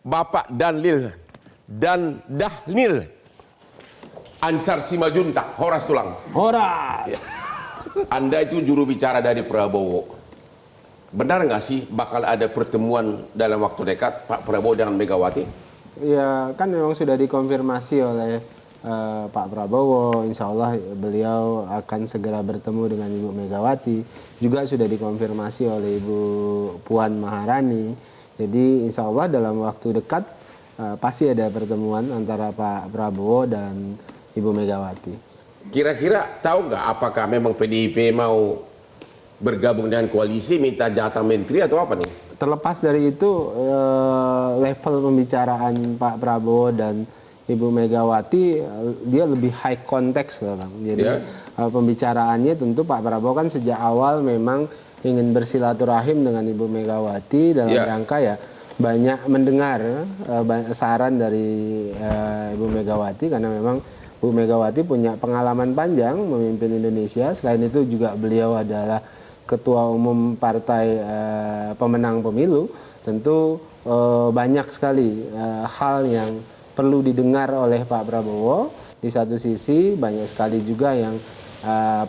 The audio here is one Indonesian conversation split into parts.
Bapak Danlil dan Dahnil Ansar Simajuntak, Horas Tulang. Horas. Ya. Anda itu juru bicara dari Prabowo. Benar nggak sih bakal ada pertemuan dalam waktu dekat Pak Prabowo dengan Megawati? Ya kan memang sudah dikonfirmasi oleh Pak Prabowo. Insya Allah beliau akan segera bertemu dengan Ibu Megawati. Juga sudah dikonfirmasi oleh Ibu Puan Maharani. Jadi insya Allah dalam waktu dekat pasti ada pertemuan antara Pak Prabowo dan Ibu Megawati. Kira-kira tahu nggak apakah memang PDIP mau bergabung dengan koalisi, minta jatah menteri atau apa nih? Terlepas dari itu, level pembicaraan Pak Prabowo dan Ibu Megawati, dia lebih high context sekarang. Jadi pembicaraannya tentu Pak Prabowo kan sejak awal memang ingin bersilaturahim dengan Ibu Megawati dalam rangka ya banyak mendengar saran dari Ibu Megawati, karena memang Bu Megawati punya pengalaman panjang memimpin Indonesia. Selain itu juga beliau adalah Ketua Umum Partai Pemenang Pemilu. Tentu banyak sekali hal yang perlu didengar oleh Pak Prabowo. Di satu sisi banyak sekali juga yang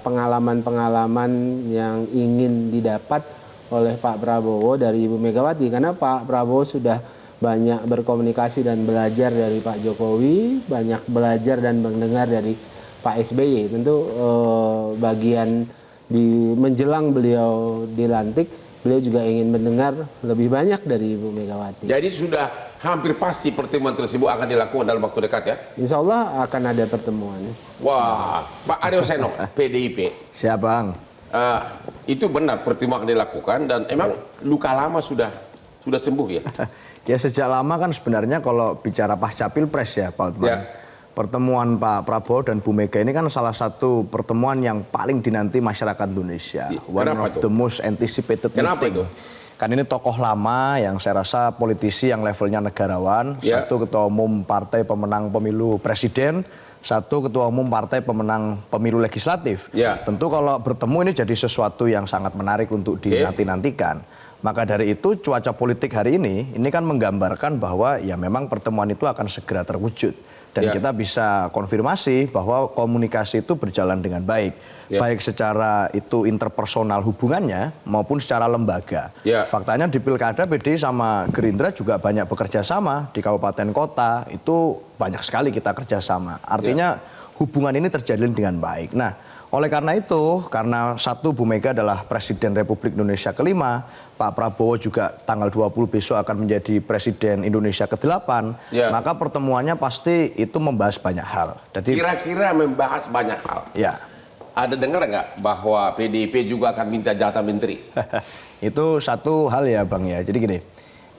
pengalaman-pengalaman yang ingin didapat oleh Pak Prabowo dari Ibu Megawati. Karena Pak Prabowo sudah banyak berkomunikasi dan belajar dari Pak Jokowi, banyak belajar dan mendengar dari Pak SBY. Tentu bagian di menjelang beliau dilantik, beliau juga ingin mendengar lebih banyak dari Ibu Megawati. Jadi sudah hampir pasti pertemuan tersebut akan dilakukan dalam waktu dekat ya? Insya Allah akan ada pertemuan. Wah, Pak Aryo Seno, PDIP. Siap Bang. Itu benar pertemuan akan dilakukan dan emang luka lama sudah sembuh ya? Ya sejak lama kan sebenarnya kalau bicara pasca Pilpres ya Pak Utman. Ya. Pertemuan Pak Prabowo dan Bu Mega ini kan salah satu pertemuan yang paling dinanti masyarakat Indonesia. One of the most anticipated meeting. Kan ini tokoh lama yang saya rasa politisi yang levelnya negarawan. Satu ketua umum partai pemenang pemilu presiden. Satu ketua umum partai pemenang pemilu legislatif. Tentu kalau bertemu ini jadi sesuatu yang sangat menarik untuk dinanti-nantikan. Maka dari itu cuaca politik hari ini kan menggambarkan bahwa ya memang pertemuan itu akan segera terwujud. Dan kita bisa konfirmasi bahwa komunikasi itu berjalan dengan baik. Baik secara itu interpersonal hubungannya maupun secara lembaga. Faktanya di Pilkada PDI sama Gerindra juga banyak bekerja sama. Di kabupaten kota itu banyak sekali kita kerjasama. Artinya hubungan ini terjalin dengan baik. Nah, oleh karena itu, karena satu Bu Mega adalah Presiden Republik Indonesia ke-5, Pak Prabowo juga tanggal 20 besok akan menjadi Presiden Indonesia ke-8, maka pertemuannya pasti itu membahas banyak hal. Kira-kira membahas banyak hal? Ya. Ada dengar nggak bahwa PDIP juga akan minta jatah menteri? Itu satu hal ya Bang ya, jadi gini.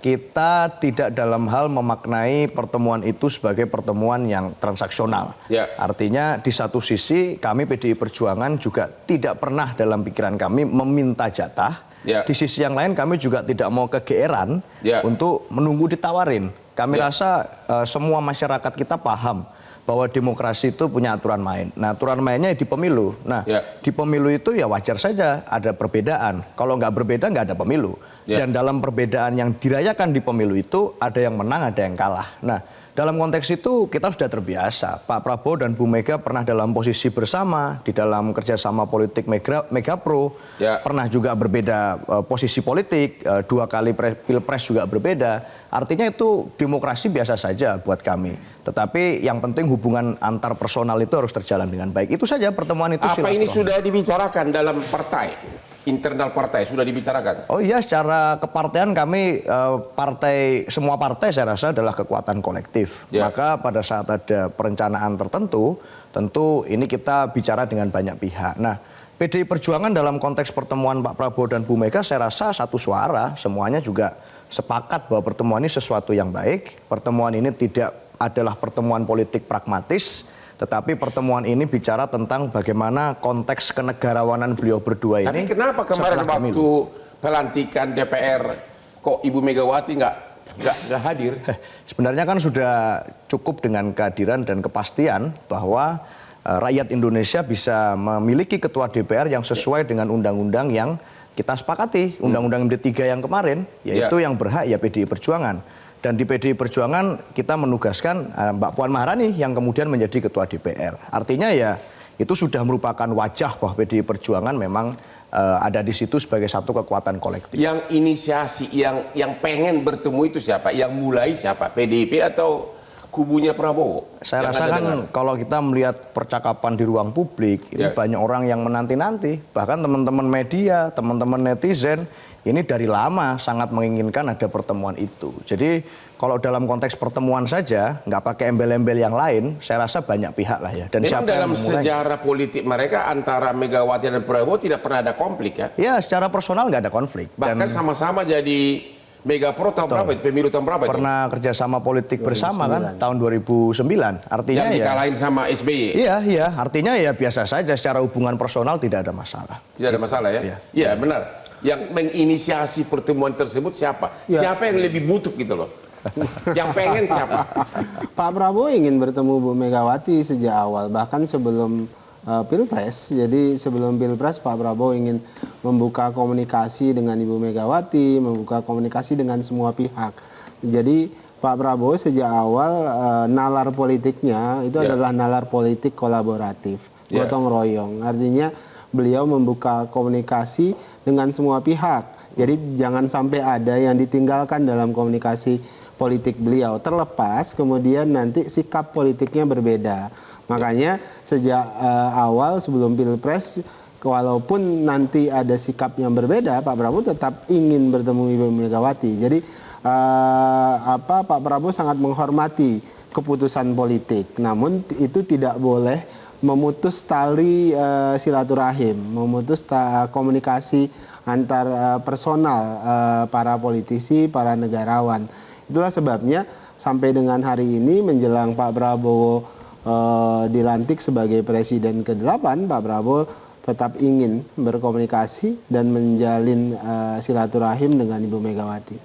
Kita tidak dalam hal memaknai pertemuan itu sebagai pertemuan yang transaksional. Artinya di satu sisi kami PDI Perjuangan juga tidak pernah dalam pikiran kami meminta jatah. Di sisi yang lain kami juga tidak mau kegeeran untuk menunggu ditawarin. Kami rasa semua masyarakat kita paham bahwa demokrasi itu punya aturan main. Nah, aturan mainnya di pemilu. Nah, di pemilu itu ya wajar saja ada perbedaan. Kalau nggak berbeda nggak ada pemilu. Dan dalam perbedaan yang dirayakan di pemilu itu ada yang menang, ada yang kalah. Nah, dalam konteks itu kita sudah terbiasa. Pak Prabowo dan Bu Mega pernah dalam posisi bersama di dalam kerjasama politik Mega Pro. Pernah juga berbeda posisi politik, 2 kali Pilpres juga berbeda. Artinya itu demokrasi biasa saja buat kami. Tetapi yang penting hubungan antar personal itu harus terjalan dengan baik. Itu saja pertemuan itu. Apa ini sudah dibicarakan dalam partai? Internal partai sudah dibicarakan? Oh iya, secara kepartean kami semua partai saya rasa adalah kekuatan kolektif. Maka pada saat ada perencanaan tertentu, tentu ini kita bicara dengan banyak pihak. Nah, PDI Perjuangan dalam konteks pertemuan Pak Prabowo dan Bu Mega saya rasa satu suara, semuanya juga sepakat bahwa pertemuan ini sesuatu yang baik. Pertemuan ini tidak adalah pertemuan politik pragmatis, tetapi pertemuan ini bicara tentang bagaimana konteks kenegarawanan beliau berdua ini. Tapi kenapa kemarin waktu pelantikan DPR kok Ibu Megawati nggak hadir? Sebenarnya kan sudah cukup dengan kehadiran dan kepastian bahwa rakyat Indonesia bisa memiliki ketua DPR yang sesuai dengan undang-undang yang kita sepakati, Undang-Undang MD3 yang kemarin, yaitu yang berhak ya PDI Perjuangan. Dan di PDI Perjuangan kita menugaskan Mbak Puan Maharani yang kemudian menjadi Ketua DPR. Artinya ya itu sudah merupakan wajah bahwa PDI Perjuangan memang ada di situ sebagai satu kekuatan kolektif. Yang inisiasi, yang pengen bertemu itu siapa? Yang mulai siapa? PDIP atau kubunya Prabowo? Saya rasa kan kalau kita melihat percakapan di ruang publik, ini banyak orang yang menanti-nanti. Bahkan teman-teman media, teman-teman netizen, ini dari lama sangat menginginkan ada pertemuan itu. Jadi kalau dalam konteks pertemuan saja, nggak pakai embel-embel yang lain, saya rasa banyak pihak lah ya. Dan memang dalam sejarah politik mereka antara Megawati dan Prabowo tidak pernah ada konflik ya? Ya, secara personal nggak ada konflik. Bahkan sama-sama jadi Mega Pro tahun berapa? Pemilu tahun berapa? Pernah kerjasama politik 2009. Bersama kan, tahun 2009. Artinya yang dikalahin sama SBY. Iya. Artinya ya biasa saja secara hubungan personal tidak ada masalah. Tidak ada masalah ya? Iya, benar. Yang menginisiasi pertemuan tersebut siapa? Ya. Siapa yang lebih butuh gitu loh? Yang pengen siapa? Pak Prabowo ingin bertemu Bu Megawati sejak awal, bahkan sebelum Pilpres. Jadi sebelum Pilpres Pak Prabowo ingin membuka komunikasi dengan Ibu Megawati, membuka komunikasi dengan semua pihak. Jadi Pak Prabowo sejak awal nalar politiknya itu adalah nalar politik kolaboratif, gotong royong. Artinya beliau membuka komunikasi dengan semua pihak. Jadi jangan sampai ada yang ditinggalkan dalam komunikasi politik beliau. Terlepas kemudian nanti sikap politiknya berbeda. Makanya sejak awal sebelum Pilpres, walaupun nanti ada sikap yang berbeda, Pak Prabowo tetap ingin bertemu Ibu Megawati. Jadi Pak Prabowo sangat menghormati keputusan politik. Namun itu tidak boleh memutus tali silaturahim, memutus komunikasi antar personal para politisi, para negarawan. Itulah sebabnya sampai dengan hari ini menjelang Pak Prabowo dilantik sebagai Presiden ke-8, Pak Prabowo tetap ingin berkomunikasi dan menjalin silaturahim dengan Ibu Megawati.